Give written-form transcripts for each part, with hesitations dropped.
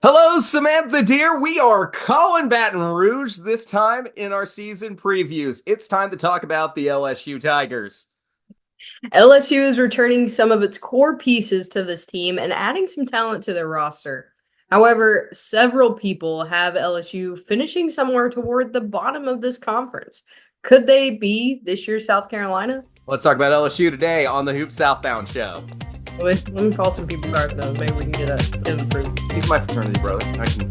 Hello, Samantha dear. We are calling Baton Rouge this time in our season previews. It's time to talk about the LSU Tigers. LSU is returning some of its core pieces to this team and adding some talent to their roster. However, several people have LSU finishing somewhere toward the bottom of this conference. Could they be this year's South Carolina? Let's talk about LSU today on the Hoop Southbound show. Let me call some people back though. Maybe we can get a proof. He's my fraternity brother. I can.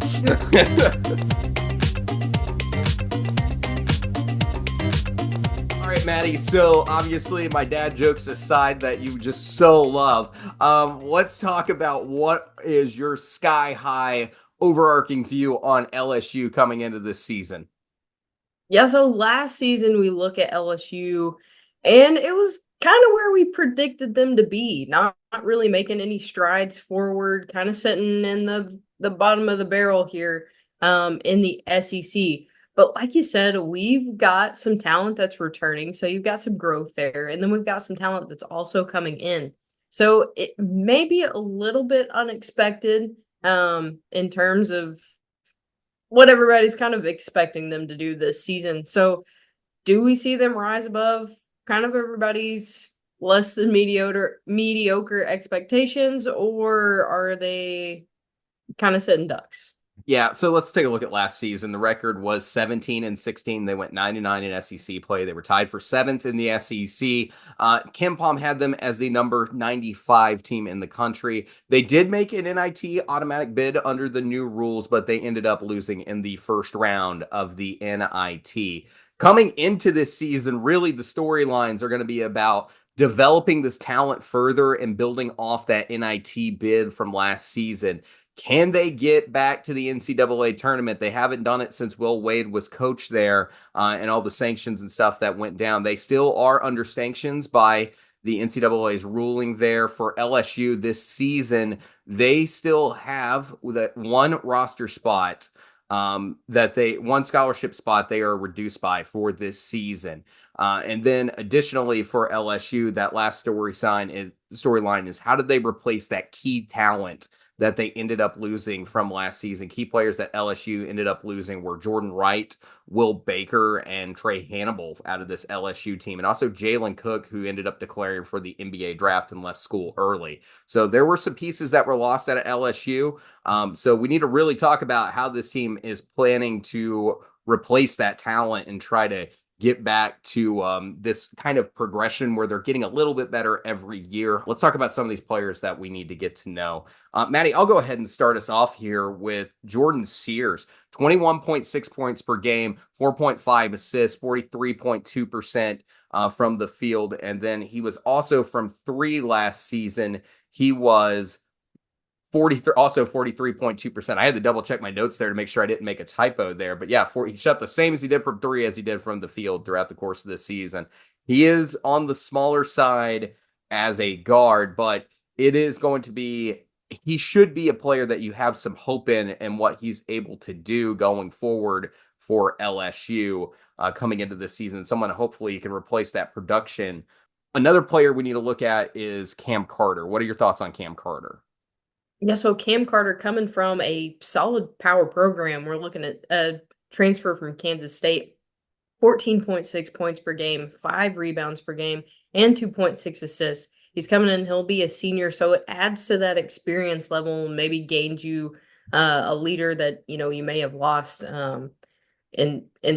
All right, Maddie. So obviously, my dad jokes aside that you just so love. Let's talk about what is your sky high overarching view on LSU coming into this season. Yeah, so last season we look at LSU and it was kind of where we predicted them to be. Not really making any strides forward, kind of sitting in the bottom of the barrel here in the SEC. But like you said, we've got some talent that's returning, so you've got some growth there, and then we've got some talent that's also coming in. So it may be a little bit unexpected in terms of what everybody's kind of expecting them to do this season. So, do we see them rise above kind of everybody's less than mediocre expectations, or are they kind of sitting ducks? Yeah, so let's take a look at last season. The record was 17-16. They went 9-9 in SEC play. They were tied for seventh in the SEC. Kim Palm had them as the number 95 team in the country. They did make an NIT automatic bid under the new rules, but they ended up losing in the first round of the NIT. Coming into this season, really the storylines are going to be about developing this talent further and building off that NIT bid from last season. Can they get back to the NCAA tournament? They haven't done it since Will Wade was coach there and all the sanctions and stuff that went down. They still are under sanctions by the NCAA's ruling there for LSU this season. They still have that one roster spot one scholarship spot they are reduced by for this season. And then additionally for LSU, that last storyline is how did they replace that key talent that they ended up losing from last season? Key players that LSU ended up losing were Jordan Wright, Will Baker, and Trey Hannibal out of this LSU team. And also Jalen Cook, who ended up declaring for the NBA draft and left school early. So there were some pieces that were lost out of LSU. So we need to really talk about how this team is planning to replace that talent and try to get back to this kind of progression where they're getting a little bit better every year. Let's talk about some of these players that we need to get to know. Maddie, I'll go ahead and start us off here with Jordan Sears. 21.6 points per game, 4.5 assists, 43.2% from the field. And then he was also from three last season. He was 43.2%. I had to double check my notes there to make sure I didn't make a typo there. But yeah, he shot the same as he did from three as he did from the field throughout the course of this season. He is on the smaller side as a guard, but it is going to be, he should be a player that you have some hope in and what he's able to do going forward for LSU coming into this season. Someone hopefully can replace that production. Another player we need to look at is Cam Carter. What are your thoughts on Cam Carter? Yeah, so Cam Carter coming from a solid power program. We're looking at a transfer from Kansas State, 14.6 points per game, 5 rebounds per game, and 2.6 assists. He's coming in, he'll be a senior, so it adds to that experience level and maybe gains you a leader that you may have lost in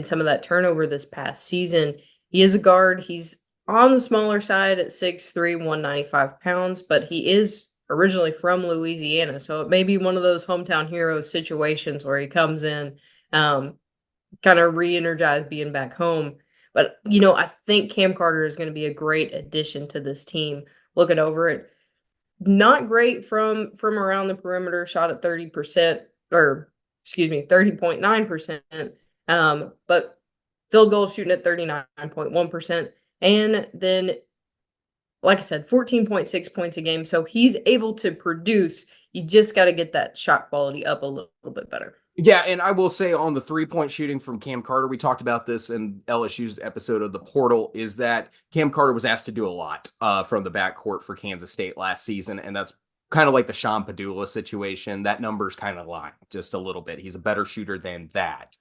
some of that turnover this past season. He is a guard. He's on the smaller side at 6'3", 195 pounds, but he is originally from Louisiana, so it may be one of those hometown heroes situations where he comes in, kind of re-energized being back home. But I think Cam Carter is going to be a great addition to this team. Looking over it, not great from around the perimeter, shot at 30%, or excuse me, 30.9%. But field goal shooting at 39.1%, and then, like I said, 14.6 points a game. So he's able to produce. You just got to get that shot quality up a little bit better. Yeah, and I will say on the three-point shooting from Cam Carter, we talked about this in LSU's episode of The Portal, is that Cam Carter was asked to do a lot from the backcourt for Kansas State last season, and that's kind of like the Sean Padula situation. That number's kind of lying just a little bit. He's a better shooter than that.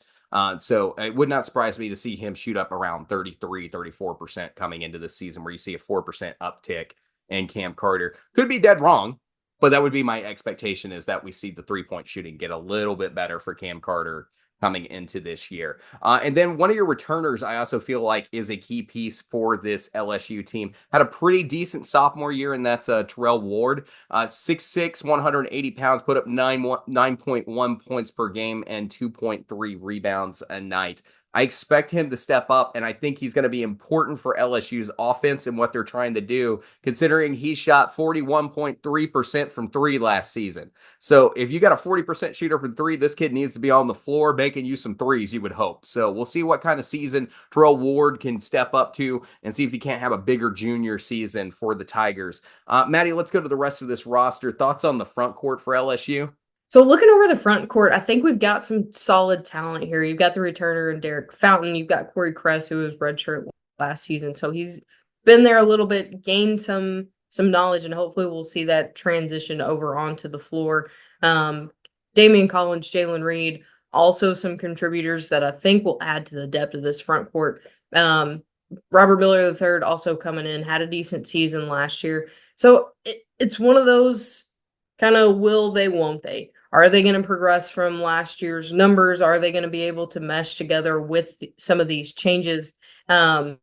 So it would not surprise me to see him shoot up around 33, 34% coming into this season, where you see a 4% uptick in Cam Carter. Could be dead wrong, but that would be my expectation, is that we see the 3-point shooting get a little bit better for Cam Carter coming into this year. And then one of your returners, I also feel like, is a key piece for this LSU team. Had a pretty decent sophomore year, and that's Terrell Ward. 6'6", 180 pounds, put up 9.1 points per game and 2.3 rebounds a night. I expect him to step up, and I think he's going to be important for LSU's offense and what they're trying to do, considering he shot 41.3% from three last season. So if you got a 40% shooter from three, this kid needs to be on the floor making you some threes, you would hope. So we'll see what kind of season Terrell Ward can step up to, and see if he can't have a bigger junior season for the Tigers. Maddie, let's go to the rest of this roster. Thoughts on the front court for LSU? So looking over the front court, I think we've got some solid talent here. You've got the returner and Derek Fountain. You've got Corey Kress, who was redshirt last season. So he's been there a little bit, gained some knowledge, and hopefully we'll see that transition over onto the floor. Damian Collins, Jalen Reed, also some contributors that I think will add to the depth of this front court. Robert Miller III also coming in, had a decent season last year. So it's one of those kind of will they, won't they? Are they going to progress from last year's numbers? Are they going to be able to mesh together with some of these changes? But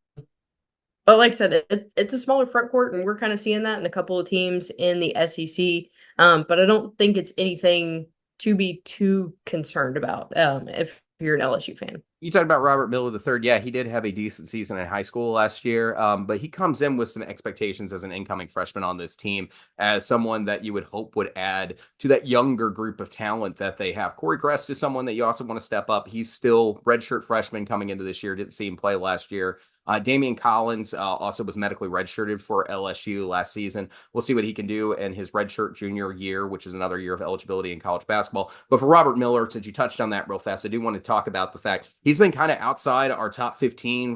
like I said, it's a smaller front court, and we're kind of seeing that in a couple of teams in the SEC. But I don't think it's anything to be too concerned about if you're an LSU fan. You talked about Robert Miller III. Yeah, he did have a decent season in high school last year, but he comes in with some expectations as an incoming freshman on this team, as someone that you would hope would add to that younger group of talent that they have. Corey Kress is someone that you also want to step up. He's still redshirt freshman coming into this year. Didn't see him play last year. Damian Collins also was medically redshirted for LSU last season. We'll see what he can do in his redshirt junior year, which is another year of eligibility in college basketball. But for Robert Miller, since you touched on that real fast, I do want to talk about the fact he's been kind of outside our top 15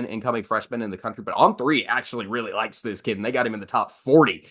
incoming freshmen in the country, but On Three actually really likes this kid, and they got him in the top 40.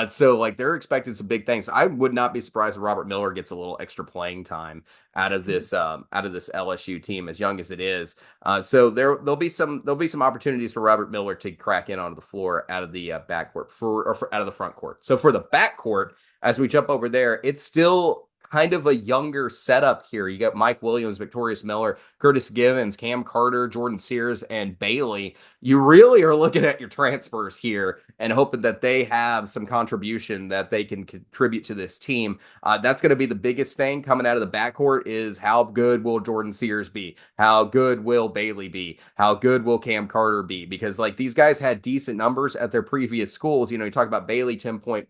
So like they're expecting some big things. I would not be surprised if Robert Miller gets a little extra playing time out of this LSU team, as young as it is. So there'll be some opportunities for Robert Miller to crack in onto the floor out of the backcourt out of the front court. So for the backcourt, as we jump over there, it's still kind of a younger setup here. You got Mike Williams, Victorious Miller, Curtis Givens, Cam Carter, Jordan Sears, and Bailey. You really are looking at your transfers here and hoping that they have some contribution that they can contribute to this team. That's going to be the biggest thing coming out of the backcourt, is how good will Jordan Sears be? How good will Bailey be? How good will Cam Carter be? Because like these guys had decent numbers at their previous schools. You know, you talk about Bailey, 10.2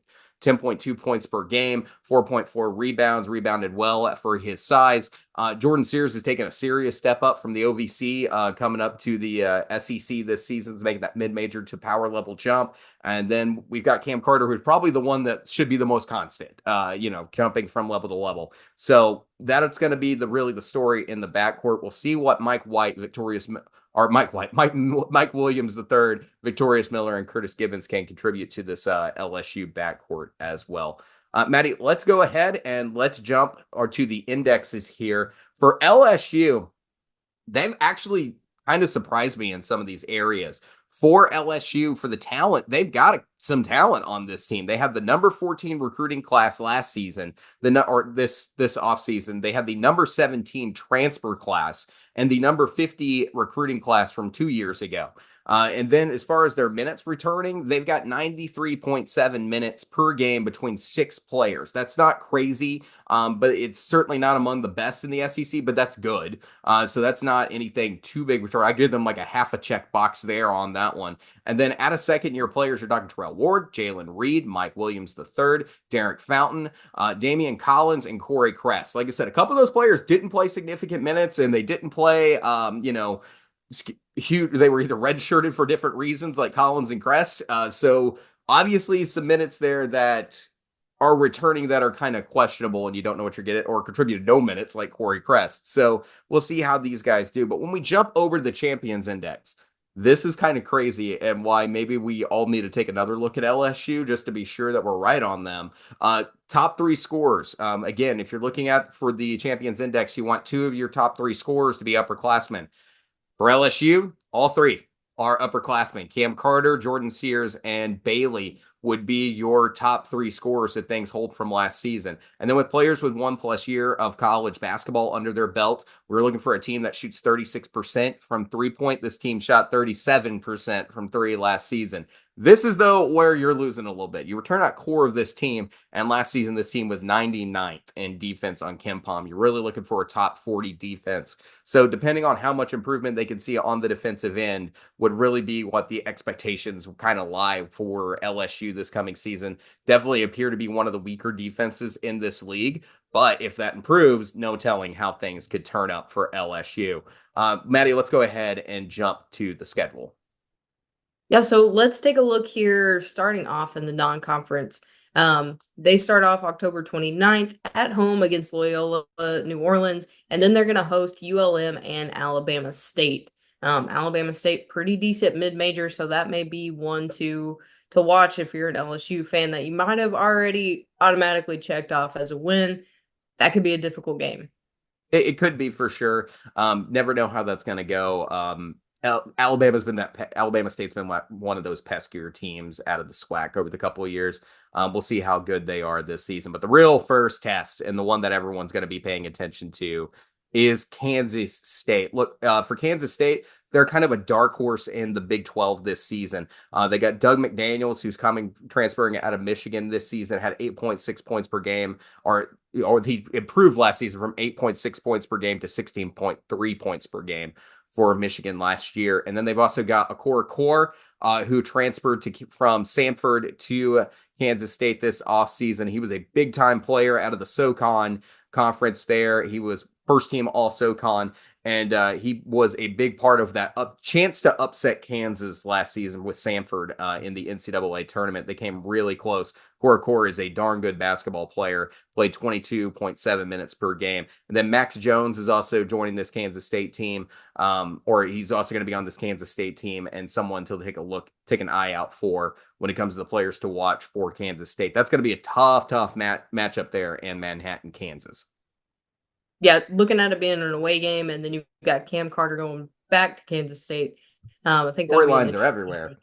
points per game, 4.4 rebounds, rebounded well for his size. Jordan Sears has taken a serious step up from the OVC, coming up to the SEC this season, making that mid-major to power level jump. And then we've got Cam Carter, who's probably the one that should be the most constant, jumping from level to level. So that's going to be really the story in the backcourt. We'll see what Mike Williams III, Victorious Miller, and Curtis Givens can contribute to this LSU backcourt as well. Maddie, let's go ahead and let's jump to the indexes here. For LSU, they've actually kind of surprised me in some of these areas. For LSU, for the talent, they've got some talent on this team. They had the number 14 recruiting class last season, this offseason. They had the number 17 transfer class and the number 50 recruiting class from 2 years ago. And then as far as their minutes returning, they've got 93.7 minutes per game between 6 players. That's not crazy, but it's certainly not among the best in the SEC, but that's good. So that's not anything too big. I give them like a half a check box there on that one. And then at a second-year players, you're talking Terrell Ward, Jalen Reed, Mike Williams III, Derek Fountain, Damian Collins, and Corey Kress. Like I said, a couple of those players didn't play significant minutes, and they didn't play, huge. They were either redshirted for different reasons, like Collins and Kress. So obviously some minutes there that are returning that are kind of questionable, and you don't know what you're getting, or contributed no minutes like Corey Kress. So we'll see how these guys do. But when we jump over to the Champions Index, This is kind of crazy, and why maybe we all need to take another look at LSU just to be sure that we're right on them. Top three scores. Again, if you're looking at for the Champions Index, you want two of your top three scores to be upperclassmen. For LSU, all three are upperclassmen. Cam Carter, Jordan Sears, and Bailey would be your top three scorers that things hold from last season. And then with players with 1+ year of college basketball under their belt, we're looking for a team that shoots 36% from 3-point. This team shot 37% from three last season. This is, though, where you're losing a little bit. You return that core of this team, and last season this team was 99th in defense on KenPom. You're really looking for a top 40 defense. So depending on how much improvement they can see on the defensive end would really be what the expectations kind of lie for LSU this coming season. Definitely appear to be one of the weaker defenses in this league. But if that improves, no telling how things could turn up for LSU. Maddie, let's go ahead and jump to the schedule. Yeah, so let's take a look here, starting off in the non-conference. They start off October 29th at home against Loyola, New Orleans, and then they're going to host ULM and Alabama State. Alabama State, pretty decent mid-major, so that may be one to watch if you're an LSU fan that you might have already automatically checked off as a win. That could be a difficult game. It could be for sure. Never know how that's going to go. Alabama State's been one of those peskier teams out of the SWAC over the couple of years. We'll see how good they are this season. But the real first test, and the one that everyone's going to be paying attention to, is Kansas State. Look, for Kansas State, they're kind of a dark horse in the Big 12 this season. They got Doug McDaniels, who's transferring out of Michigan this season, had 8.6 points per game, or he improved last season from 8.6 points per game to 16.3 points per game for Michigan last year. And then they've also got Akora Core, who transferred from Samford to Kansas State this offseason. He was a big-time player out of the SoCon conference there. He was first team all SoCon, and he was a big part of that chance to upset Kansas last season with Samford in the NCAA tournament. They came really close. Core is a darn good basketball player, played 22.7 minutes per game. And then Max Jones is also joining this Kansas State team, or he's also going to be on this Kansas State team, and someone to take an eye out for when it comes to the players to watch for Kansas State. That's going to be a tough matchup there in Manhattan, Kansas. Yeah, looking at it being an away game, and then you've got Cam Carter going back to Kansas State. I think that'll be an Storylines are everywhere.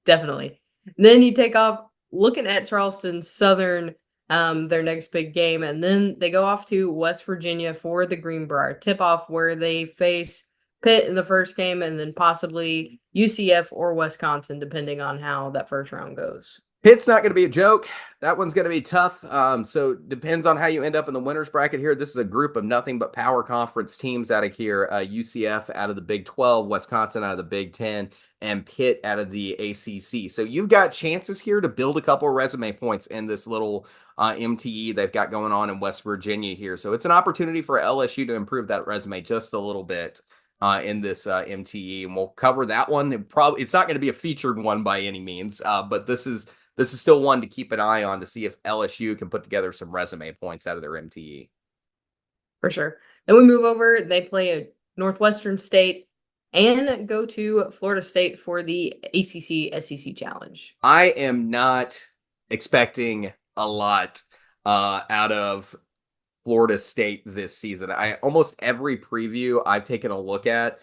Definitely. And then you take off looking at Charleston Southern, their next big game, and then they go off to West Virginia for the Greenbrier tip-off, where they face Pitt in the first game, and then possibly UCF or Wisconsin, depending on how that first round goes. Pitt's not going to be a joke. That one's going to be tough. So depends on how you end up in the winners bracket here. This is a group of nothing but power conference teams out of here. UCF out of the Big 12, Wisconsin out of the Big 10, and Pitt out of the ACC. So you've got chances here to build a couple of resume points in this little MTE they've got going on in West Virginia here. So it's an opportunity for LSU to improve that resume just a little bit. In this MTE, and we'll cover that one. It's not going to be a featured one by any means, but this is still one to keep an eye on to see if LSU can put together some resume points out of their MTE. For sure. Then we move over. They play a Northwestern State and go to Florida State for the ACC SEC Challenge. I am not expecting a lot out of Florida State this season. Almost every preview I've taken a look at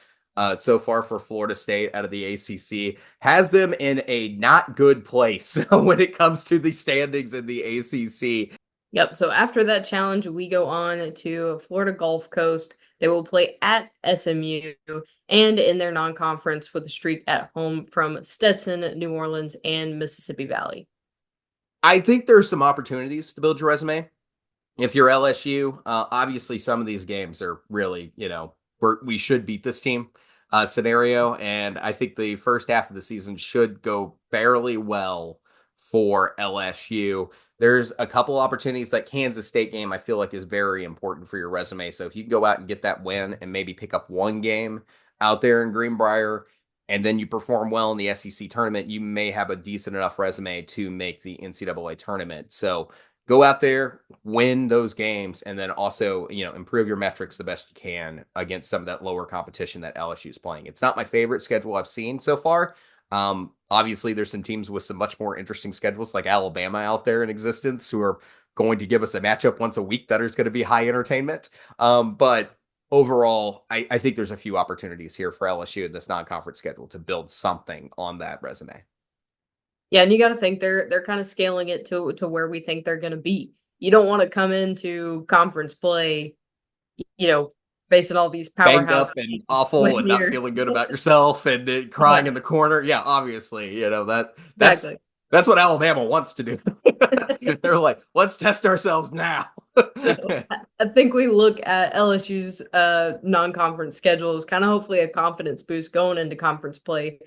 so far for Florida State out of the ACC has them in a not good place when it comes to the standings in the ACC. Yep. So after that challenge, we go on to Florida Gulf Coast. They will play at SMU and in their non-conference with a streak at home from Stetson, New Orleans, and Mississippi Valley. I think there's some opportunities to build your resume. If you're LSU, obviously some of these games are really, we should beat this team scenario. And I think the first half of the season should go fairly well for LSU. There's a couple opportunities. That Kansas State game I feel like is very important for your resume. So if you can go out and get that win and maybe pick up one game out there in Greenbrier, and then you perform well in the SEC tournament, you may have a decent enough resume to make the NCAA tournament. So go out there, win those games, and then also, improve your metrics the best you can against some of that lower competition that LSU is playing. It's not my favorite schedule I've seen so far. Obviously, there's some teams with some much more interesting schedules, like Alabama out there in existence, who are going to give us a matchup once a week that is going to be high entertainment. But overall, I think there's a few opportunities here for LSU in this non-conference schedule to build something on that resume. Yeah, and you got to think they're kind of scaling it to where we think they're going to be. You don't want to come into conference play, you know, facing all these Banged powerhouse up and teams awful when and not you're feeling good about yourself and crying yeah, in the corner. Yeah, obviously, that's exactly. that's what Alabama wants to do. They're like, let's test ourselves now. So I think we look at LSU's non-conference schedule as kind of hopefully a confidence boost going into conference play,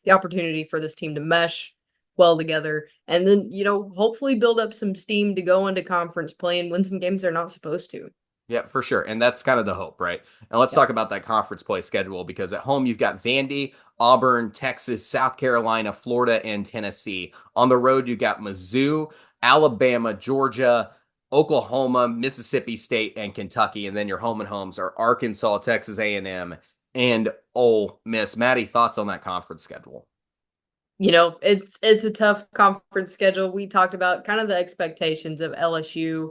the opportunity for this team to mesh well together, and then hopefully build up some steam to go into conference play and win some games they're not supposed to. Yeah, for sure. And that's kind of the hope, right? And let's Yep. talk about that conference play schedule because at home you've got Vandy, Auburn, Texas, South Carolina, Florida, and Tennessee. On the road, you've got Mizzou, Alabama, Georgia, Oklahoma, Mississippi State, and Kentucky. And then your home and homes are Arkansas, Texas A&M, and Ole Miss. Maddie, thoughts on that conference schedule? It's a tough conference schedule. We talked about kind of the expectations of LSU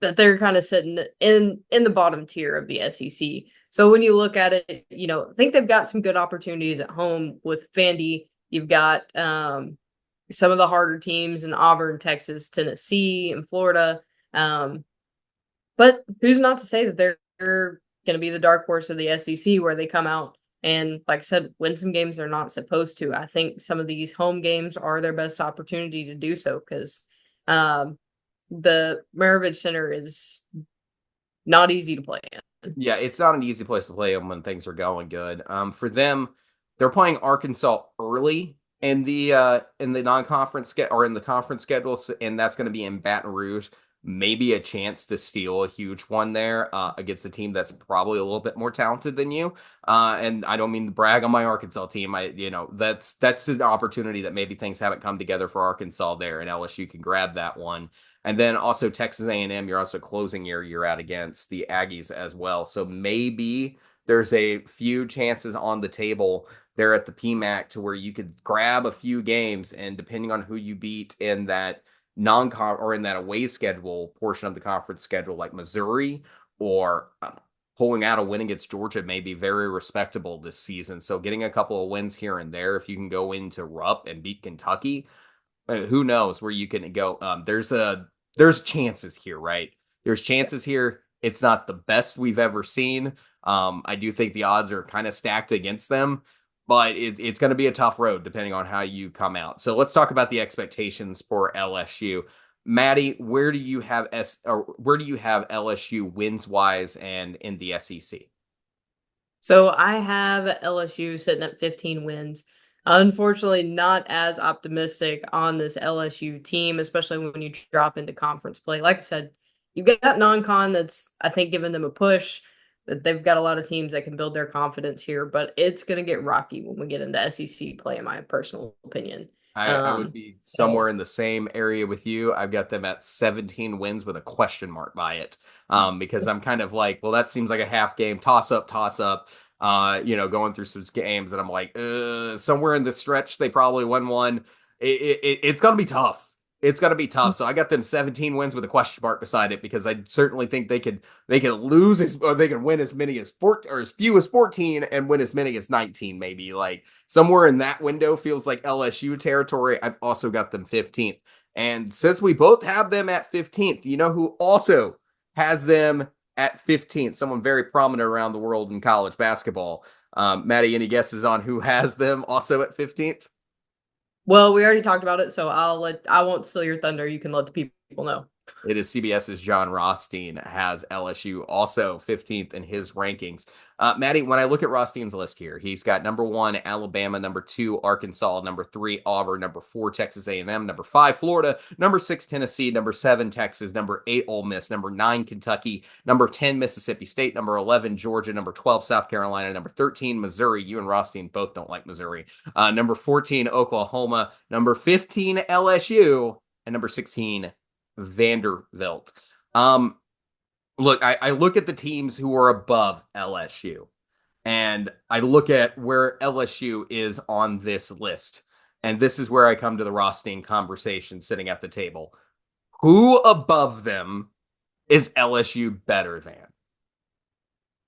that they're kind of sitting in the bottom tier of the SEC. So when you look at it, I think they've got some good opportunities at home with Vandy. You've got some of the harder teams in Auburn, Texas, Tennessee, and Florida. Um, but who's not to say that they're going to be the dark horse of the SEC where they come out and, like I said, win some games they're not supposed to. I think some of these home games are their best opportunity to do so because the Maravich Center is not easy to play in. Yeah, it's not an easy place to play them when things are going good. For them, they're playing Arkansas early in the non-conference or in the conference schedule, and that's going to be in Baton Rouge. Maybe a chance to steal a huge one there against a team that's probably a little bit more talented than you. And I don't mean to brag on my Arkansas team. That's an opportunity that maybe things haven't come together for Arkansas there, and LSU can grab that one. And then also Texas A&M, you're also closing you're out against the Aggies as well. So maybe there's a few chances on the table there at the PMAC to where you could grab a few games, and depending on who you beat in that non-con or in that away schedule portion of the conference schedule, like Missouri or pulling out a win against Georgia may be very respectable this season. So getting a couple of wins here and there, if you can go into Rupp and beat Kentucky, who knows where you can go. There's chances here, right? There's chances here. It's not the best we've ever seen. I do think the odds are kind of stacked against them, but it's going to be a tough road depending on how you come out. So let's talk about the expectations for LSU. Maddie, where do you have LSU wins wise and in the SEC? So I have LSU sitting at 15 wins. Unfortunately, not as optimistic on this LSU team, especially when you drop into conference play. Like I said, you've got non-con that's, I think, giving them a push. That they've got a lot of teams that can build their confidence here, but it's going to get rocky when we get into SEC play, in my personal opinion. I would be So somewhere in the same area with you. I've got them at 17 wins with a question mark by it. Because I'm kind of like, well, that seems like a half game toss up, going through some games, and I'm like, somewhere in the stretch, they probably won one. It's gonna be tough. It's gonna be tough. So I got them 17 wins with a question mark beside it because I certainly think they could or they could win as many as 14 or as few as 14 and win as many as 19, maybe. Like somewhere in that window feels like LSU territory. I've also got them 15th. And since we both have them at 15th, you know who also has them at 15th? Someone very prominent around the world in college basketball. Maddie, any guesses on who has them also at 15th? well, we already talked about it, so I won't steal your thunder. You can let the people know. It is CBS's John Rothstein has LSU also 15th in his rankings. Maddie, when I look at Rothstein's list here, he's got number 1, Alabama, number 2, Arkansas, number 3, Auburn, number 4, Texas A&M, number 5, Florida, number 6, Tennessee, number 7, Texas, number 8, Ole Miss, number 9, Kentucky, number 10, Mississippi State, number 11, Georgia, number 12, South Carolina, number 13, Missouri. You and Rothstein both don't like Missouri. Number 14, Oklahoma, number 15, LSU, and number 16, Vanderbilt. Um, Look, I look at the teams who are above LSU, and I look at where LSU is on this list. And this is where I come to the Rothstein conversation sitting at the table. Who above them is LSU better than?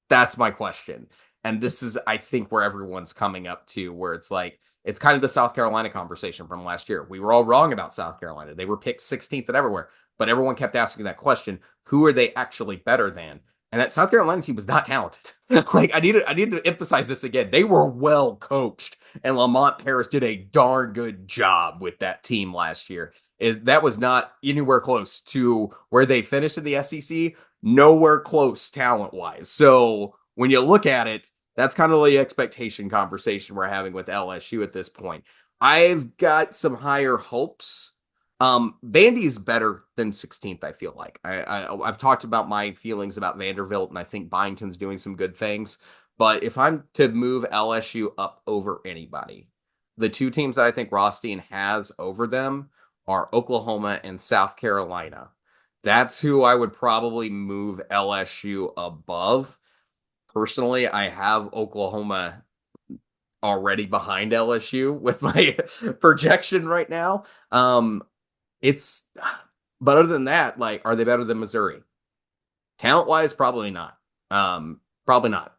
That's my question. And this is, I think, where everyone's coming up to, where it's like, it's kind of the South Carolina conversation from last year. We were all wrong about South Carolina. They were picked 16th and everywhere, but everyone kept asking that question: who are they actually better than? And that South Carolina team was not talented. Like, I need to emphasize this again. They were well coached, and Lamont Paris did a darn good job with that team last year. Is that was not anywhere close to where they finished in the SEC, nowhere close talent wise. So when you look at it, that's kind of the expectation conversation we're having with LSU at this point. I've got some higher hopes. Vandy's better than 16th, I feel like. I've talked about my feelings about Vanderbilt, and I think Byington's doing some good things. But if I'm to move LSU up over anybody, the two teams that I think Rothstein has over them are Oklahoma and South Carolina. That's who I would probably move LSU above. Personally, I have Oklahoma already behind LSU with my projection right now. It's, but other than that, like, are they better than Missouri? Talent wise, probably not. Probably not.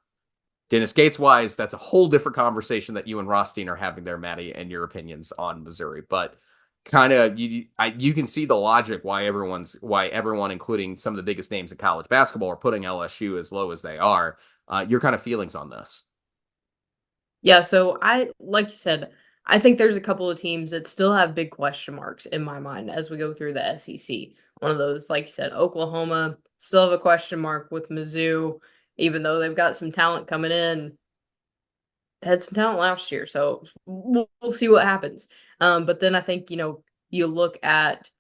Dennis Gates wise, that's a whole different conversation that you and Rothstein are having there, Maddie, and your opinions on Missouri. But kind of you can see the logic why everyone, including some of the biggest names in college basketball, are putting LSU as low as they are. Your kind of feelings on this? Yeah, so like you said, I think there's a couple of teams that still have big question marks in my mind as we go through the SEC. One of those, like you said, Oklahoma still have a question mark with Mizzou, even though they've got some talent coming in. Had some talent last year, so we'll see what happens. But then I think, you look at,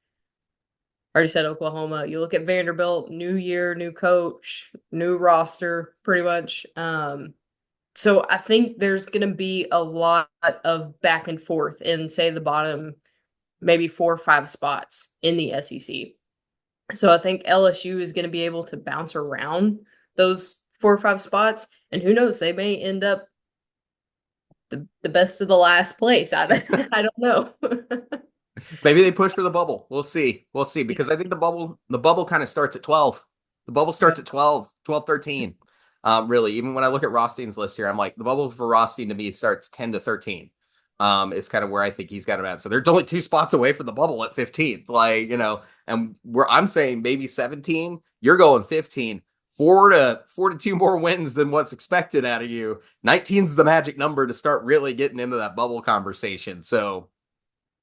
I already said Oklahoma, you look at Vanderbilt, new year, new coach, new roster, pretty much. So I think there's going to be a lot of back and forth in, say, the bottom maybe 4 or 5 spots in the SEC. So I think LSU is going to be able to bounce around those 4 or 5 spots, and who knows, they may end up the best of the last place. I don't know. Maybe they push for the bubble. We'll see. We'll see, because I think the bubble kind of starts at 12. The bubble starts at 12, 12, 13. Really, even when I look at Rothstein's list here, I'm like, the bubble for Rothstein to me starts 10 to 13. Is kind of where I think he's got him at. So they're only 2 spots away from the bubble at 15th. Like, and where I'm saying maybe 17, you're going 15. 4 to 2 more wins than what's expected out of you. 19's the magic number to start really getting into that bubble conversation. So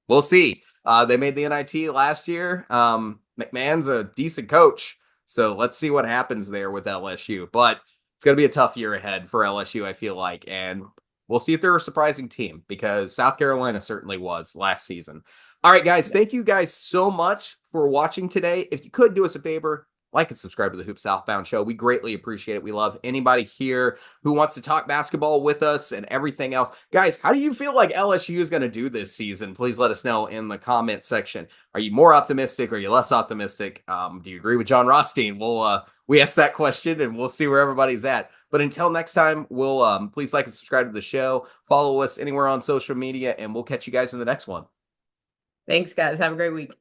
we'll see. They made the NIT last year. McMahon's a decent coach, so let's see what happens there with LSU. But it's going to be a tough year ahead for LSU, I feel like, and we'll see if they're a surprising team, because South Carolina certainly was last season. All right, guys, thank you guys so much for watching today. If you could do us a favor, like and subscribe to the Hoop Southbound Show. We greatly appreciate it. We love anybody here who wants to talk basketball with us and everything else. Guys, how do you feel like LSU is going to do this season? Please let us know in the comment section. Are you more optimistic? Are you less optimistic? Do you agree with John Rothstein? We asked that question, and we'll see where everybody's at. But until next time, we'll please like and subscribe to the show. Follow us anywhere on social media, and we'll catch you guys in the next one. Thanks, guys. Have a great week.